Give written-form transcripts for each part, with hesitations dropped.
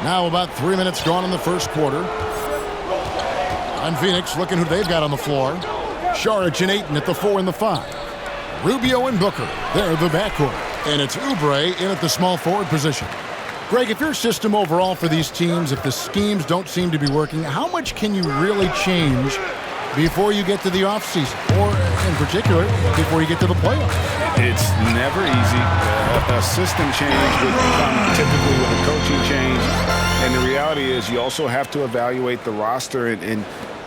Now about 3 minutes gone in the first quarter. And Phoenix looking who they've got on the floor. Saric and Ayton at the 4 and the 5. Rubio and Booker, they're the backcourt. And it's Oubre in at the small forward position. Greg, if your system overall for these teams, if the schemes don't seem to be working, how much can you really change before you get to the offseason? Or, in particular, before you get to the playoffs? It's never easy. A system change would come typically with a coaching change. And the reality is you also have to evaluate the roster, and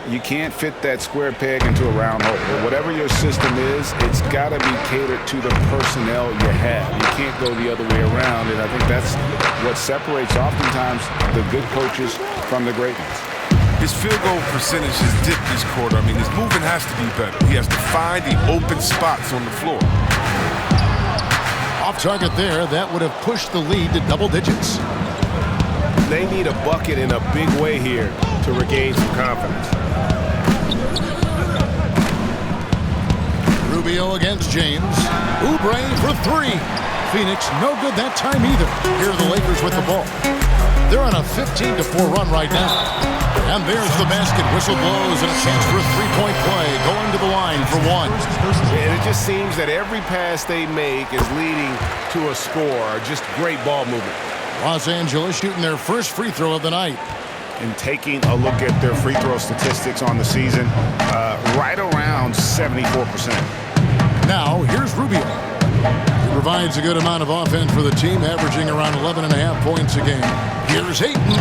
you can't fit that square peg into a round hole. But whatever your system is, it's got to be catered to the personnel you have. You can't go the other way around, and I think that's what separates oftentimes the good coaches from the great ones. His field goal percentage has dipped this quarter. I mean, his movement has to be better. He has to find the open spots on the floor. Off target there, that would have pushed the lead to double digits. They need a bucket in a big way here to regain some confidence. Rubio against James. Oubre for 3. Phoenix no good that time either. Here are the Lakers with the ball. They're on a 15-4 run right now. And there's the basket. Whistle blows and a chance for a three-point play. Going to the line for 1. And it just seems that every pass they make is leading to a score. Just great ball movement. Los Angeles shooting their first free throw of the night. And taking a look at their free throw statistics on the season, right around 74%. Now, here's Rubio. He provides a good amount of offense for the team, averaging around 11.5 points a game. Here's Ayton.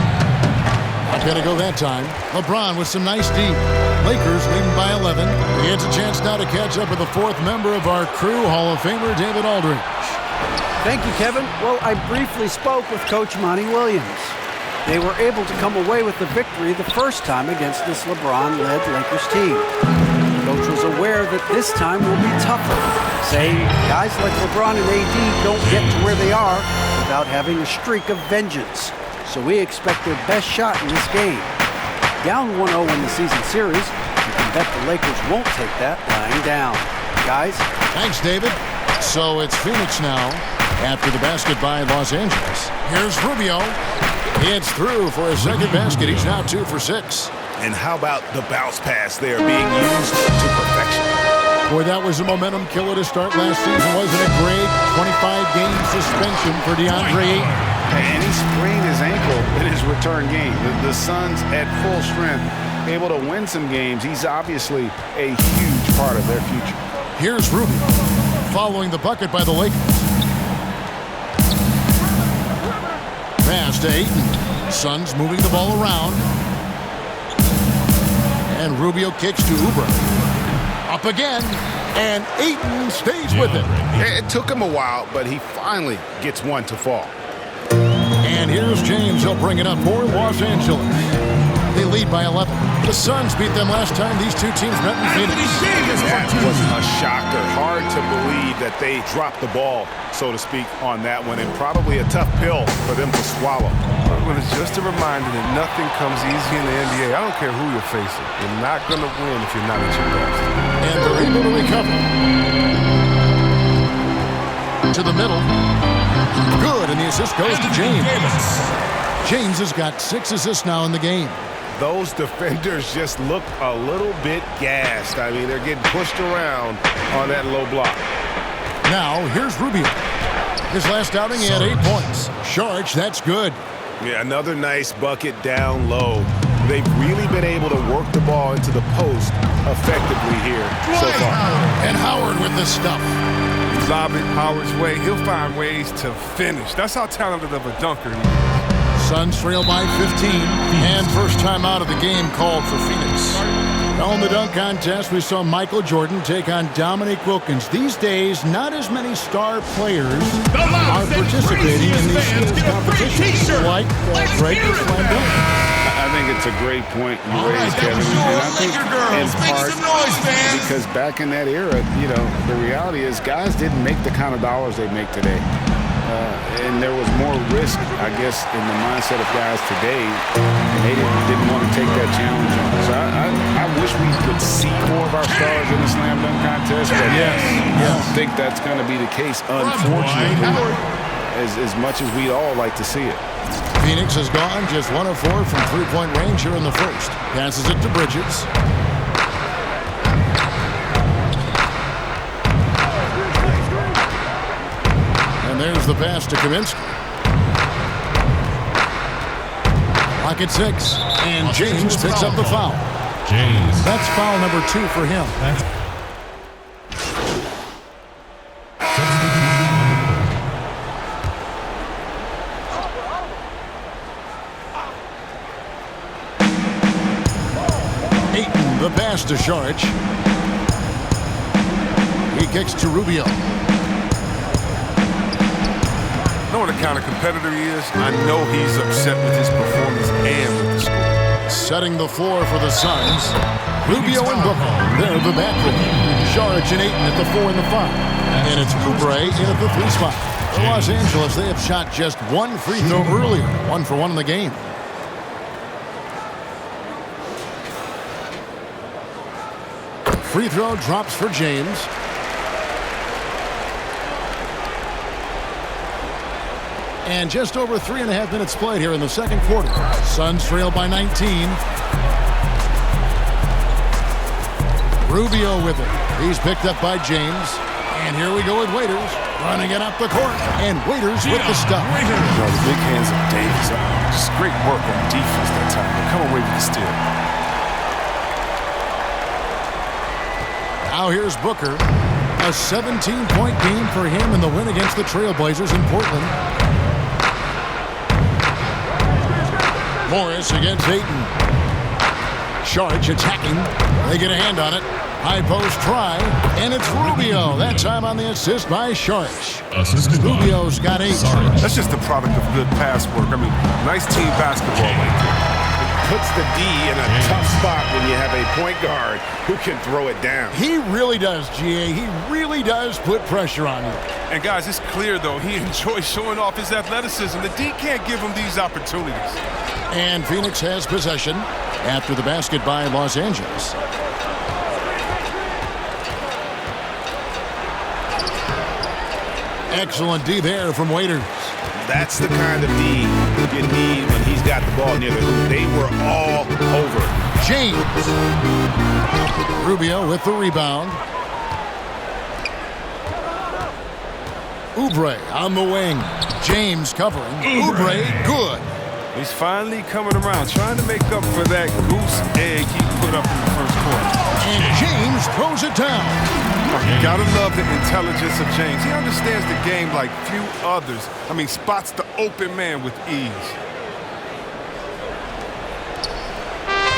Not going to go that time. LeBron with some nice D. Lakers leading by 11. He has a chance now to catch up with the 4th member of our crew, Hall of Famer David Aldridge. Thank you, Kevin. Well, I briefly spoke with Coach Monty Williams. They were able to come away with the victory the first time against this LeBron-led Lakers team. The coach was aware that this time will be tougher, saying guys like LeBron and AD don't get to where they are without having a streak of vengeance. So we expect their best shot in this game. Down 1-0 in the season series, you can bet the Lakers won't take that lying down. Guys? Thanks, David. So it's Phoenix now after the basket by Los Angeles. Here's Rubio. It's through for his second basket. He's now 2 for 6. And how about the bounce pass there being used to perfection? Boy, that was a momentum killer to start last season, wasn't it? Great 25-game suspension for DeAndre Ayton. And he sprained his ankle in his return game. The Suns at full strength, able to win some games. He's obviously a huge part of their future. Here's Rubio following the bucket by the Lakers. Pass to Ayton. Suns moving the ball around. And Rubio kicks to Oubre. Up again. And Ayton stays with it. It took him a while, but he finally gets one to fall. And here's James. He'll bring it up for Los Angeles. They lead by 11. The Suns beat them last time these two teams met in Phoenix. That was a shocker. Hard to believe that they dropped the ball, so to speak, on that one, and probably a tough pill for them to swallow. Well, it's just a reminder that nothing comes easy in the NBA. I don't care who you're facing. You're not going to win if you're not at your best. And they're able to recover. To the middle. Good, and the assist goes to James. James has got 6 assists now in the game. Those defenders just look a little bit gassed. I mean, they're getting pushed around on that low block. Now, here's Rubio. His last outing, he had 8 points. Saric, that's good. Yeah, another nice bucket down low. They've really been able to work the ball into the post effectively here so far. And Howard with the stuff. Lob it Howard's way. He'll find ways to finish. That's how talented of a dunker he is. Suns trail by 15, and first time out of the game called for Phoenix. Now in the dunk contest, we saw Michael Jordan take on Dominique Wilkins. These days, not as many star players are participating in these skills competitions, like Drake or Slam Dunk. I think it's a great point you raised, Kevin. And I think in part because back in that era, you know, the reality is guys didn't make the kind of dollars they make today. And there was more risk, I guess, in the mindset of guys today, and they didn't want to take that challenge on. So I wish we could see more of our stars in the slam dunk contest, but I don't think that's going to be the case, unfortunately, as much as we'd all like to see it. Phoenix has gone just 1 of 4 from three-point range here in the first. Passes it to Bridges. And there's the pass to Kaminsky. Clock at 6. And James picks up the foul. James. That's foul number 2 for him. Ayton, the pass to Saric. He kicks to Rubio. Knowing the kind of competitor he is, I know he's upset with his performance and with the score. Setting the floor for the Suns. Rubio and Booker. They're the backcourt. Saric and Ayton at the 4 and the 5. And it's Oubre in at the 3 spot. For Los Angeles, they have shot just 1 free throw earlier. 1 for 1 in the game. Free throw drops for James. And just over 3.5 minutes played here in the second quarter. Suns trail by 19. Rubio with it. He's picked up by James. And here we go with Waiters. Running it up the court. And Waiters with the stuff. The big hands of Davis. Just great work on defense that time. But come away with the steal. Now here's Booker. A 17-point game for him in the win against the Trailblazers in Portland. Morris against Ayton. Saric attacking. They get a hand on it. High post try. And it's Rubio. That time on the assist by Saric. Rubio's got 8. That's just the product of good pass work. I mean, nice team basketball. Puts the D in a tough spot when you have a point guard who can throw it down. He really does, GA. He really does put pressure on you. And guys, it's clear, though, he enjoys showing off his athleticism. The D can't give him these opportunities. And Phoenix has possession after the basket by Los Angeles. Excellent D there from Waiters. That's the kind of D you need when he's got the ball near the hoop. They were all over. James. Rubio with the rebound. Oubre on the wing. James covering. Oubre good. He's finally coming around, trying to make up for that goose egg he put up in the first quarter. And James throws it down. You gotta love the intelligence of James. He understands the game like few others. I mean, spots the open man with ease.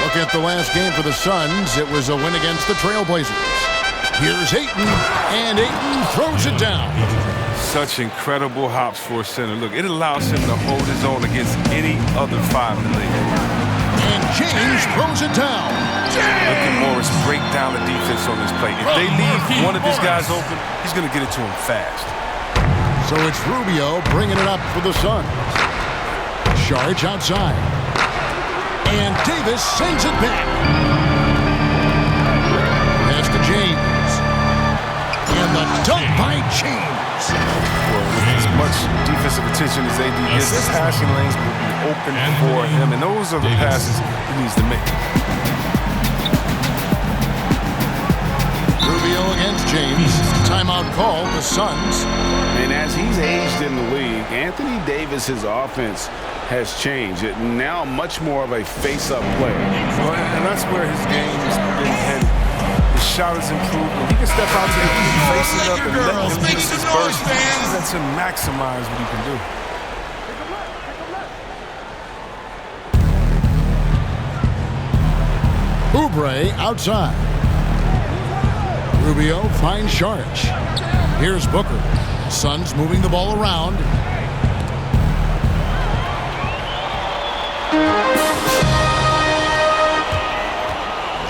Look at the last game for the Suns. It was a win against the Trailblazers. Here's Ayton, and Ayton throws it down. Such incredible hops for a center. Look, it allows him to hold his own against any other 5 in the league. And James throws it down. Look at Morris break down the defense on this play. If they leave one of these guys open, he's going to get it to him fast. So it's Rubio bringing it up for the Suns. Saric outside. And Davis sends it back. Pass to James. And the dunk by James. Well, with as much defensive attention as AD gets, his passing lanes will be open for him, and those are the passes he needs to make. Rubio against James. Timeout call, the Suns. And as he's aged in the league, Anthony Davis's offense has changed. It now much more of a face-up player. Well, and that's where his game's been headed. His shot has improved. When he can step out to the key, face it up, and let him use his burst, lets him maximize what he can do. Oubre outside. Rubio finds Saric. Here's Booker. Suns moving the ball around.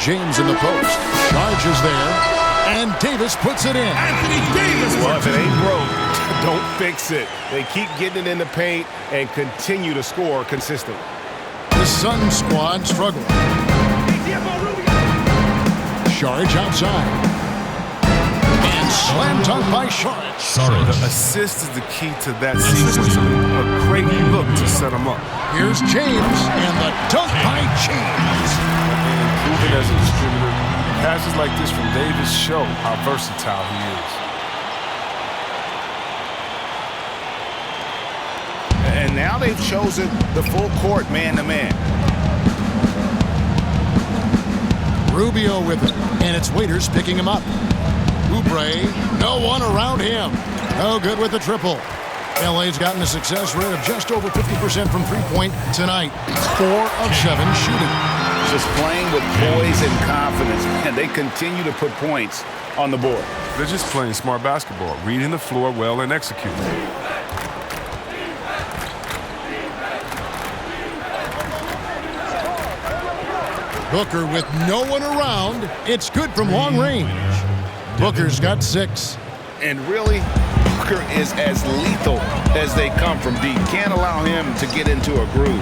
James in the post. Charges there. And Davis puts it in. Anthony Davis. Well, if it ain't broke, don't fix it. They keep getting it in the paint and continue to score consistently. The Suns squad struggling. Saric outside. And slam dunk by Saric. The assist is the key to that sequence. A great great look to set him up. Here's James, and the dunk by James. And proven as a distributor, passes like this from Davis show how versatile he is. And now they've chosen the full court man-to-man. Rubio with it, and it's Waiters picking him up. Oubre, no one around him. No good with the triple. LA's gotten a success rate of just over 50% from three-point tonight. 4 of 7 shooting. Just playing with poise and confidence, and they continue to put points on the board. They're just playing smart basketball, reading the floor well and executing. Booker with no one around. It's good from long range. Booker's got 6. And really, Booker is as lethal as they come from deep. Can't allow him to get into a groove.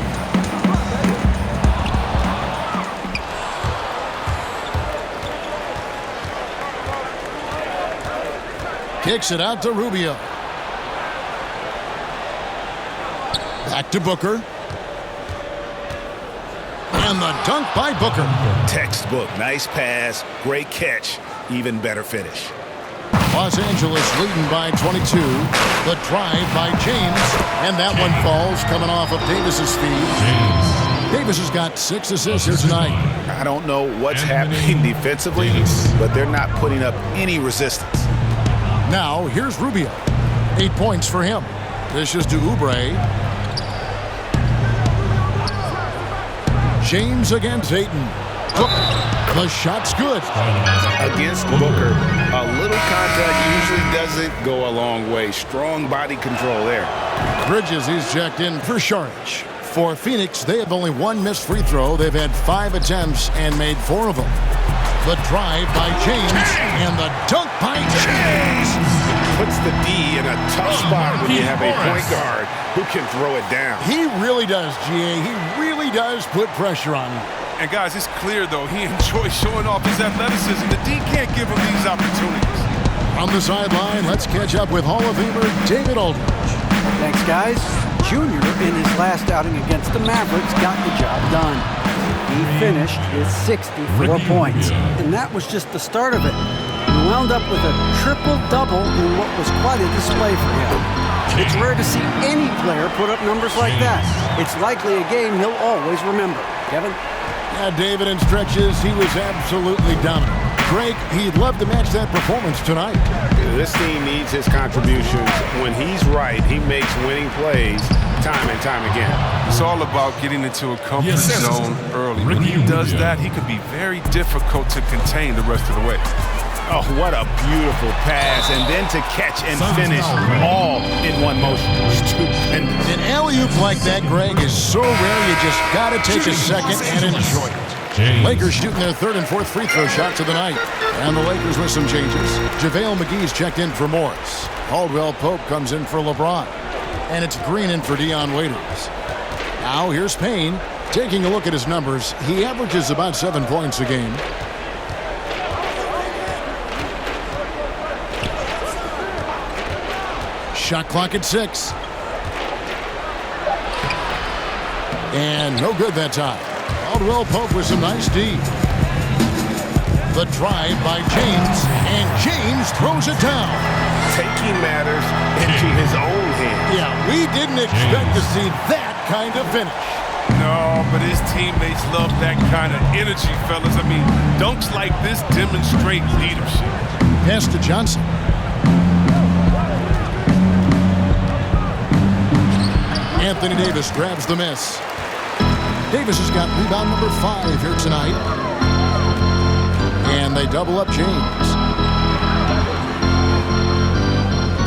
Kicks it out to Rubio. Back to Booker. And the dunk by Booker. Textbook. Nice pass. Great catch. Even better finish. Los Angeles leading by 22. The drive by James. And that one falls coming off of Davis's feed. Davis has got 6 assists here tonight. I don't know what's happening defensively, but they're not putting up any resistance. Now, here's Rubio. 8 points for him. Dishes to Oubre. James against Ayton. The shot's good. Against Booker, a little contact usually doesn't go a long way. Strong body control there. Bridges is checked in for Saric. For Phoenix, they have only 1 missed free throw. They've had 5 attempts and made 4 of them. The drive by James and the dunk by James. Puts the D in a tough spot when you have a point guard who can throw it down. He really does, GA. He really does put pressure on him. And guys, it's clear, though, he enjoys showing off his athleticism. The D can't give him these opportunities. On the sideline, let's catch up with Hall of Famer David Aldridge. Thanks, guys. Junior, in his last outing against the Mavericks, got the job done. He finished with 64 points, and that was just the start of it. He wound up with a triple-double in what was quite a display for him. It's rare to see any player put up numbers like that. It's likely a game he'll always remember. Kevin? Yeah, David, in stretches, he was absolutely dominant. Greg, he'd love to match that performance tonight. This team needs his contributions. When he's right, he makes winning plays time and time again. It's all about getting into a comfort zone early. When he does that, he can be very difficult to contain the rest of the way. Oh, what a beautiful pass. And then to catch and finish all in one motion. Stupendous. An alley-oop like that, Greg, is so rare you just got to take a second and enjoy it. Lakers shooting their 3rd and 4th free throw shots of the night. And the Lakers with some changes. JaVale McGee's checked in for Morris. Caldwell Pope comes in for LeBron. And it's Green in for Dion Waiters. Now here's Payne. Taking a look at his numbers, he averages about 7 points a game. Shot clock at 6. And no good that time. Caldwell Pope with some nice D. The drive by James, and James throws it down. Taking matters into his own hands. Yeah, we didn't expect to see that kind of finish. No, but his teammates love that kind of energy, fellas. I mean, dunks like this demonstrate leadership. Pass to Johnson. Anthony Davis grabs the miss. Davis has got rebound number 5 here tonight. And they double up James.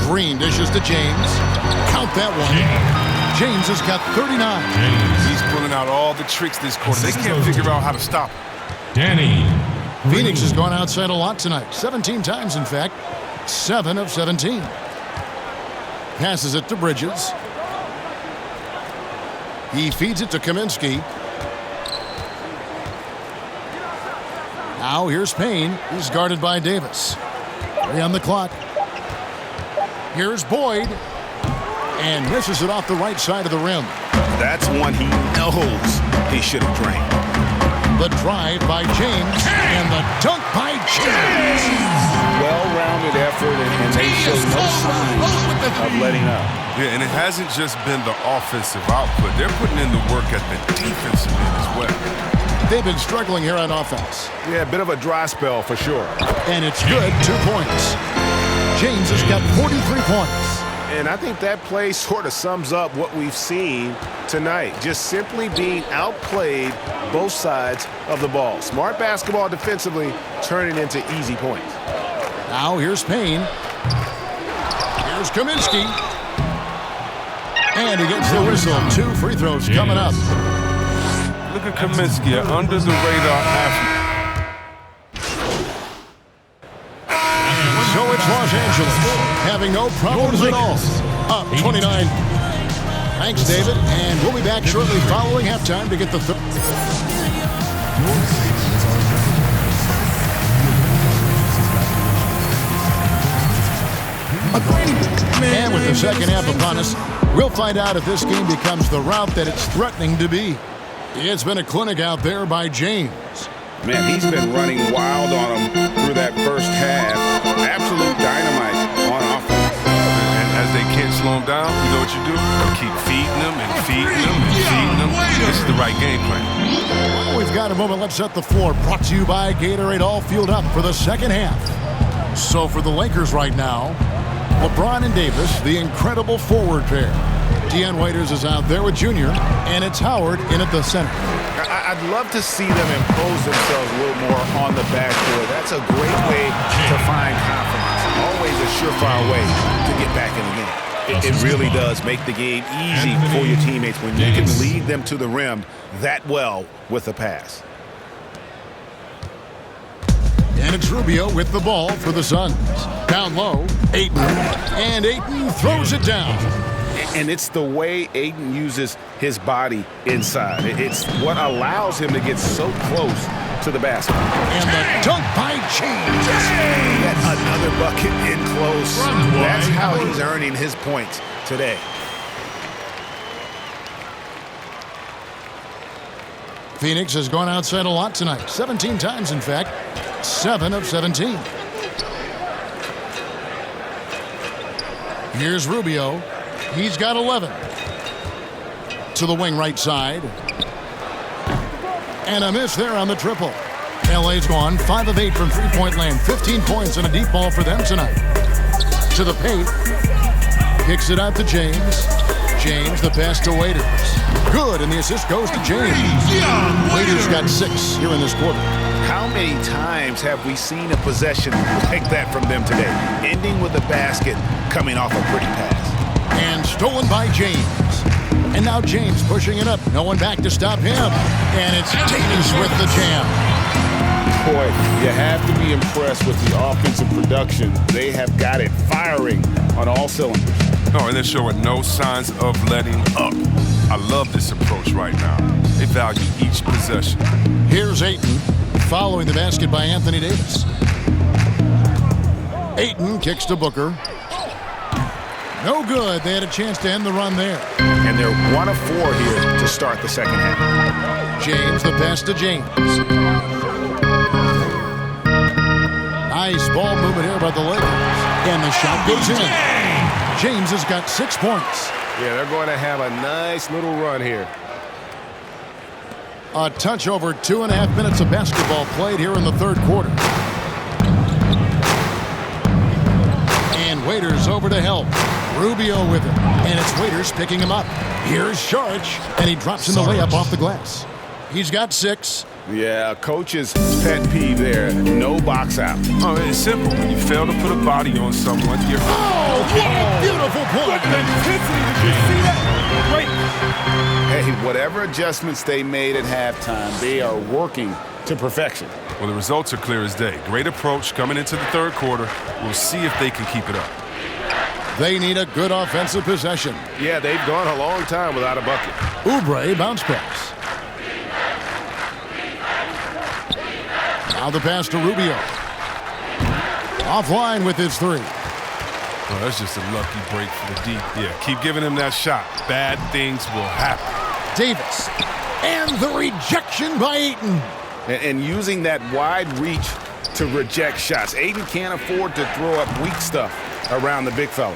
Green dishes to James. Count that one. James has got 39. He's pulling out all the tricks this quarter. They can't figure out how to stop him. Danny. Phoenix has gone outside a lot tonight. 17 times, in fact. 7 of 17. Passes it to Bridges. He feeds it to Kaminsky. Now here's Payne. He's guarded by Davis. 3 on the clock. Here's Boyd. and misses it off the right side of the rim. That's one he knows he should have drained. The drive by James and the dunk by James. Well-rounded effort, and they show no signs of letting up. Yeah, and it hasn't just been the offensive output. They're putting in the work at the defensive end as well. They've been struggling here on offense. Yeah, a bit of a dry spell for sure. And it's good, 2 points. James has got 43 points. And I think that play sort of sums up what we've seen tonight. Just simply being outplayed both sides of the ball. Smart basketball defensively, turning into easy points. Now here's Payne. Here's Kaminsky. And he gets the whistle. 2 free throws coming up. Look at Kaminsky, an under-the-radar athlete. So it's Los Angeles having no problems at all. Up 29. Thanks, David. And we'll be back shortly following halftime to get the third. And with the second half upon us, we'll find out if this game becomes the route that it's threatening to be. It's been a clinic out there by James. Man, he's been running wild on them through that first half. Absolute dynamite on offense. And as they can't slow him down, you know what you do? Keep feeding them and feeding them and feeding them. This is the right game plan. Well, we've got a moment. Let's set the floor. Brought to you by Gatorade, all fueled up for the second half. So for the Lakers right now, LeBron and Davis, the incredible forward pair. Dion Waiters is out there with Junior, and it's Howard in at the center. I'd love to see them impose themselves a little more on the backcourt. That's a great way to find confidence. Always a surefire way to get back in the game. It really does make the game easy for your teammates when you can lead them to the rim that well with a pass. And it's Rubio with the ball for the Suns. Down low, Ayton. And Ayton throws it down. And it's the way Ayton uses his body inside. It's what allows him to get so close to the basket. And the dunk by James. That's another bucket in close. That's how he's earning his points today. Phoenix has gone outside a lot tonight. 17 times, in fact. 7 of 17. Here's Rubio. He's got 11. To the wing right side. And a miss there on the triple. LA's gone 5 of 8 from three-point land. 15 points and a deep ball for them tonight. To the paint. Kicks it out to James. James, the pass to Waiters. Good, and the assist goes to James. Waiters got 6 here in this quarter. How many times have we seen a possession like that from them today? Ending with a basket, coming off a pretty pass. And stolen by James. And now James pushing it up. No one back to stop him. And it's Davis with the jam. Boy, you have to be impressed with the offensive production. They have got it firing on all cylinders. No, and they're showing no signs of letting up. I love this approach right now. They value each possession. Here's Ayton, following the basket by Anthony Davis. Ayton kicks to Booker. No good. They had a chance to end the run there. And they're 1 of 4 here to start the second half. James, the pass to James. Nice ball movement here by the Lakers. And the shot goes in. James has got 6 points. Yeah, they're going to have a nice little run here. A touch over 2.5 minutes of basketball played here in the third quarter. And Waiters over to help. Rubio with it. And it's Waiters picking him up. Here's Saric. And he drops in the layup off the glass. He's got 6. Yeah, coach's pet peeve there. No box out. Oh, it's simple. When you fail to put a body on someone, you're... Oh, what a beautiful point. Did you see that? Great. Hey, whatever adjustments they made at halftime, they are working to perfection. Well, the results are clear as day. Great approach coming into the third quarter. We'll see if they can keep it up. They need a good offensive possession. Yeah, they've gone a long time without a bucket. Oubre bounce pass. Now the pass to Rubio. Offline with his 3. Well, that's just a lucky break for the deep. Yeah, keep giving him that shot. Bad things will happen. Davis. And the rejection by Ayton. And using that wide reach to reject shots. Ayton can't afford to throw up weak stuff around the big fella.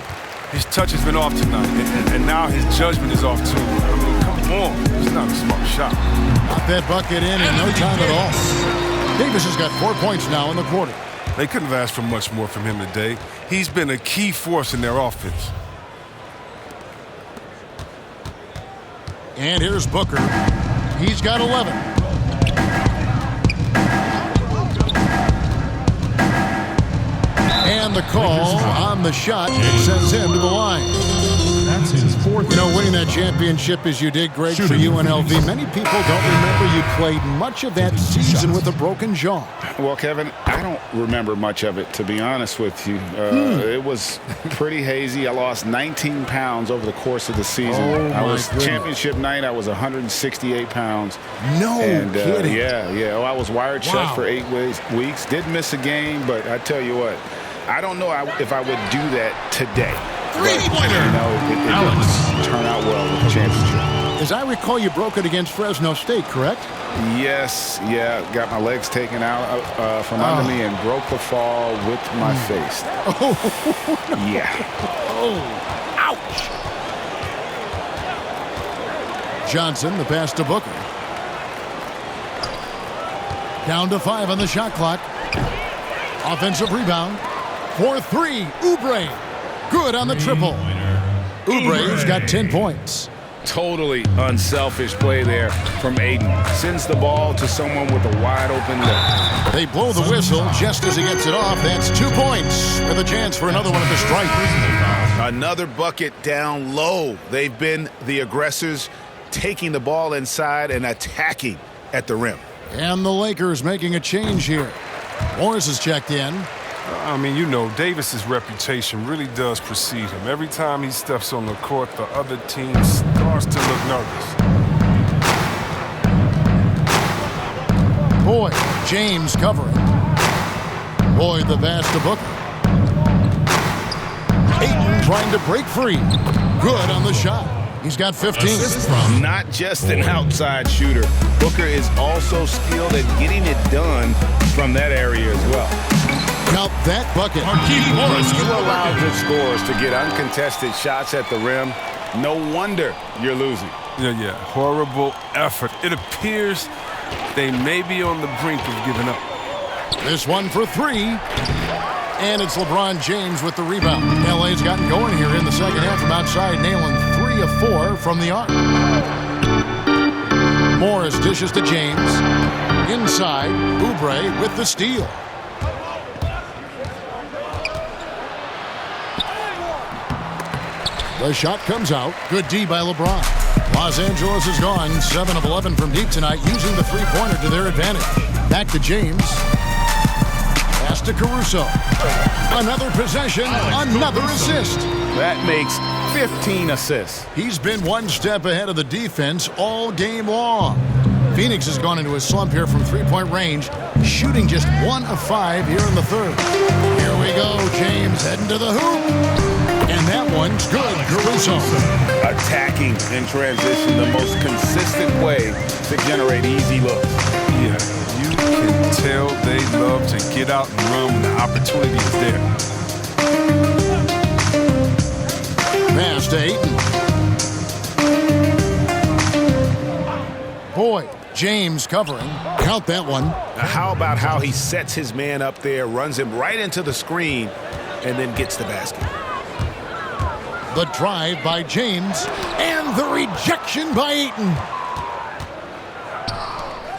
His touch has been off tonight, and now his judgment is off too. I mean, come on. It's not a smart shot. Got that bucket in no time at all. Davis has got 4 points now in the quarter. They couldn't have asked for much more from him today. He's been a key force in their offense. And here's Booker. He's got 11. And the call on the shot sends him to the line. That's his fourth. You know, winning that championship as you did, Greg, for UNLV, many people don't remember you played much of that season with a broken jaw. Well, Kevin, I don't remember much of it, to be honest with you. It was pretty hazy. I lost 19 pounds over the course of the season. I was championship night. I was 168 pounds. No kidding. Yeah. Oh, I was wired shut for 8 weeks. Did miss a game, but I tell you what, I don't know if I would do that today. Three-pointer. You know, it didn't turn out well with the championship. As I recall, you broke it against Fresno State, correct? Yes, got my legs taken out from under me and broke the fall with my face. Oh, yeah. Oh, ouch. Johnson, the pass to Booker. Down to 5 on the shot clock. Offensive rebound. For 3, Oubre. Good on the triple. Oubre's got 10 points. Totally unselfish play there from Ayton. Sends the ball to someone with a wide open look. They blow the whistle just as he gets it off. That's 2 points with a chance for another one at the stripe. Another bucket down low. They've been the aggressors, taking the ball inside and attacking at the rim. And the Lakers making a change here. Morris has checked in. I mean, you know, Davis's reputation really does precede him. Every time he steps on the court, the other team starts to look nervous. Boyd, James covering. Boyd the pass to Booker. Ayton trying to break free. Good on the shot. He's got 15. Not just an outside shooter. Booker is also skilled at getting it done from that area as well. Count that bucket. When you allow good scorers to get uncontested shots at the rim, no wonder you're losing. Yeah. Horrible effort. It appears they may be on the brink of giving up. This one for 3. And it's LeBron James with the rebound. LA's gotten going here in the second half from outside, nailing 3 of 4 from the arc. Morris dishes to James. Inside, Oubre with the steal. The shot comes out. Good D by LeBron. Los Angeles is gone 7 of 11 from deep tonight, using the three-pointer to their advantage. Back to James. Pass to Caruso. Another possession, another assist. That makes 15 assists. He's been one step ahead of the defense all game long. Phoenix has gone into a slump here from three-point range, shooting just 1 of 5 here in the third. Here we go, James heading to the hoop. And that one's good, Caruso. Attacking in transition, the most consistent way to generate easy looks. Yeah, you can tell they love to get out and run when the opportunity is there. Pass to Ayton. Boyd, James covering. Count that one. Now how about how he sets his man up there, runs him right into the screen, and then gets the basket. The drive by James, and the rejection by Ayton.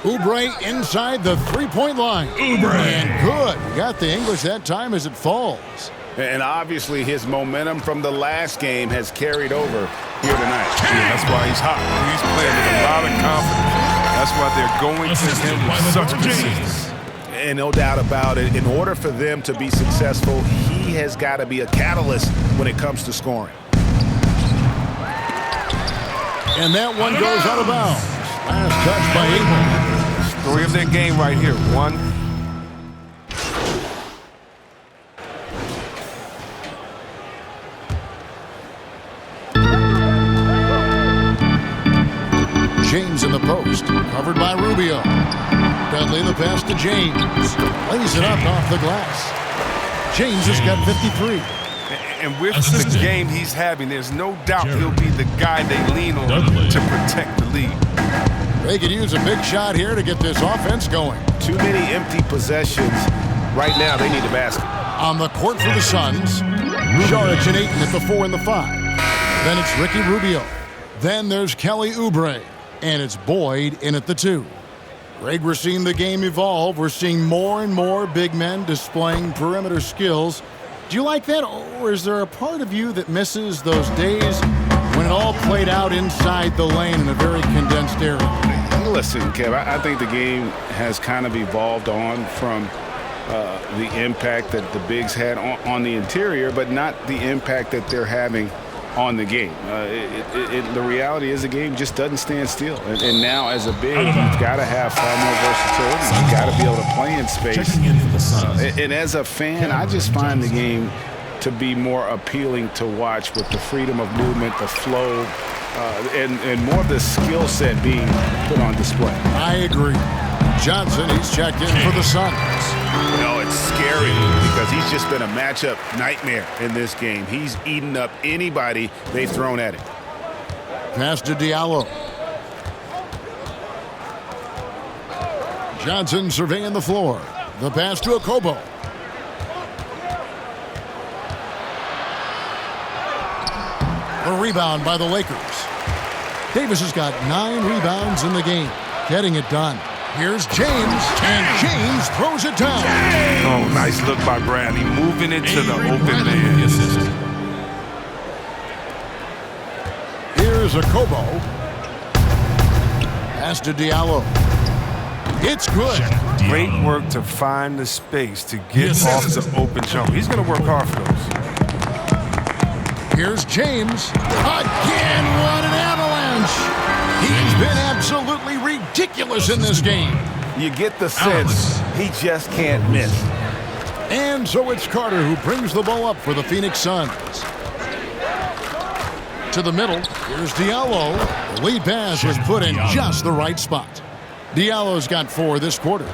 Oubre inside the three-point line. Oubre. And good. Got the English that time as it falls. And obviously his momentum from the last game has carried over here tonight. Yeah, that's why he's hot. He's playing with a lot of confidence. That's why they're going to him with such consistency. And no doubt about it, in order for them to be successful, he has got to be a catalyst when it comes to scoring. And that one goes out of bounds. Last touch by Ayton. Story of their game right here. One. James in the post, covered by Rubio. Dudley the pass to James. Lays it up off the glass. James has got 53. And with the game he's having, there's no doubt he'll be the guy they lean on to protect the lead. They could use a big shot here to get this offense going. Too many empty possessions. Right now, they need a basket. On the court for the Suns, Saric and Ayton at the 4 and the 5. Then it's Ricky Rubio. Then there's Kelly Oubre. And it's Boyd in at the 2. Greg, we're seeing the game evolve. We're seeing more and more big men displaying perimeter skills. Do you like that, or is there a part of you that misses those days when it all played out inside the lane in a very condensed area? Listen, Kev, I think the game has kind of evolved on from the impact that the bigs had on the interior, but not the impact that they're having on the game. The reality is the game just doesn't stand still. And now as a big, you've got to have far more versatility. You've got to be able to play in space. And as a fan, I just find the game to be more appealing to watch with the freedom of movement, the flow, and more of the skill set being put on display. I agree. Johnson, he's checked in for the Suns. You know, it's scary because he's just been a matchup nightmare in this game. He's eaten up anybody they've thrown at him. Pass to Diallo. Johnson surveying the floor. The pass to Okobo. A rebound by the Lakers. Davis has got 9 rebounds in the game, getting it done. Here's James, and James throws it down. Oh, nice look by Bradley, moving into the open man. Here's Okobo. Pass to Diallo. It's good. Great work to find the space to get off the open jump. He's going to work hard for those. Here's James. Again, what an avalanche. He's been absolutely ridiculous in this game. You get the sense he just can't miss. And so it's Carter who brings the ball up for the Phoenix Suns. To the middle, here's Diallo. The lead pass was put in just the right spot. Diallo's got 4 this quarter.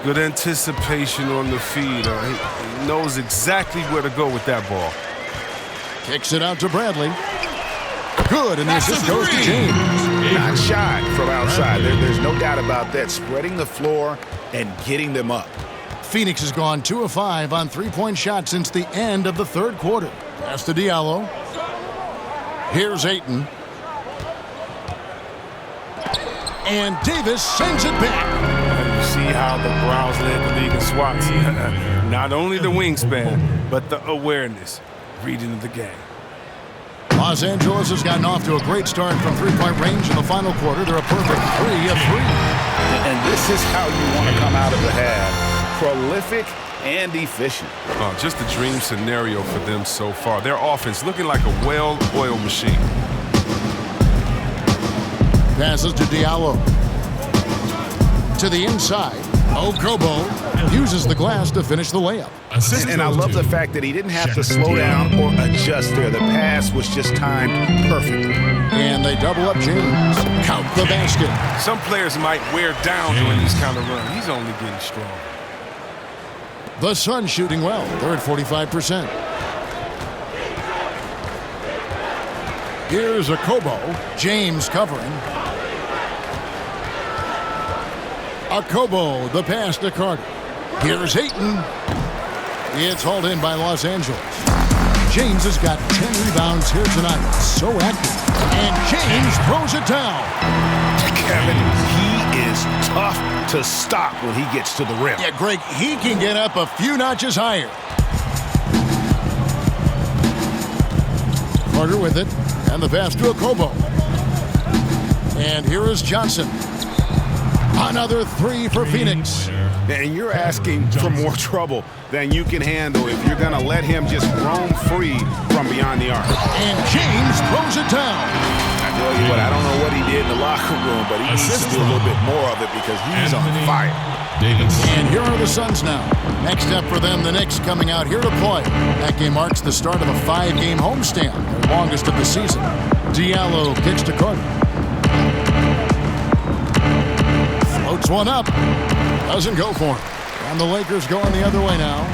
Good anticipation on the feed. He knows exactly where to go with that ball. Kicks it out to Bradley. Good, and the assist goes to James. Not shy from outside. There's no doubt about that. Spreading the floor and getting them up. Phoenix has gone 2 of 5 on 3-point shots since the end of the third quarter. Pass to Diallo. Here's Ayton. And Davis sends it back. You see how the Browns led the league in swats. Not only the wingspan, but the awareness, reading the game. Los Angeles has gotten off to a great start from 3-point range in the final quarter. They're a perfect 3 of 3. And this is how you want to come out of the half. Prolific and efficient. Just a dream scenario for them so far. Their offense looking like a well-oiled machine. Passes to Diallo. To the inside. Okobo uses the glass to finish the layup. And I love the fact that he didn't have to slow down or adjust there. The pass was just timed perfectly. And they double up James. Count the basket. Some players might wear down doing these kind of runs. He's only getting strong. The Suns shooting well. They're at 45%. Here's Okobo. James covering. Okobo, the pass to Carter. Here's Ayton. It's hauled in by Los Angeles. James has got 10 rebounds here tonight. So active. And James throws it down. Kevin, he is tough to stop when he gets to the rim. Yeah, Greg, he can get up a few notches higher. Carter with it. And the pass to Okobo. And here is Johnson. Another 3 for Phoenix. And you're asking for more trouble than you can handle if you're going to let him just roam free from beyond the arc. And James throws it down. I tell you what, I don't know what he did in the locker room, but he needs to do a little bit more of it because he's on fire. And here are the Suns now. Next up for them, the Knicks coming out here to play. That game marks the start of a 5-game homestand, the longest of the season. Diallo kicks to Carter. one up. Doesn't go for him. And the Lakers going the other way now.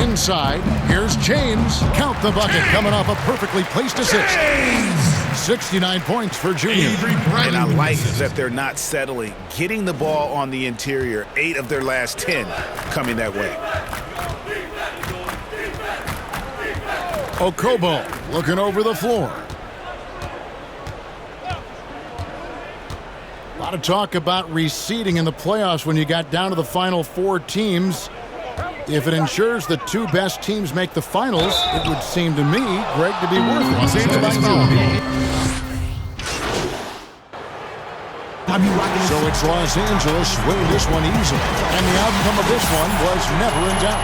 Inside, here's James. Count the bucket, coming off a perfectly placed assist. 69 points for Junior. And I like that they're not settling. Getting the ball on the interior, 8 of their last 10 coming that way. Okobo looking over the floor. A lot of talk about reseeding in the playoffs when you got down to the final 4 teams. If it ensures the 2 best teams make the finals, it would seem to me, Greg, to be worth it. So it's Los Angeles winning this one easily. And the outcome of this one was never in doubt.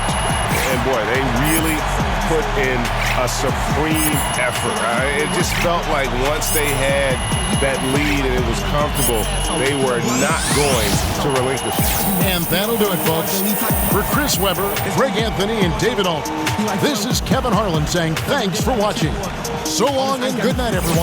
And boy, they really put in a supreme effort. It just felt like once they had that lead and it was comfortable, they were not going to relinquish it. And that'll do it, folks. For Chris Webber, Greg Anthony, and David Alton, this is Kevin Harlan saying thanks for watching. So long and good night, everyone.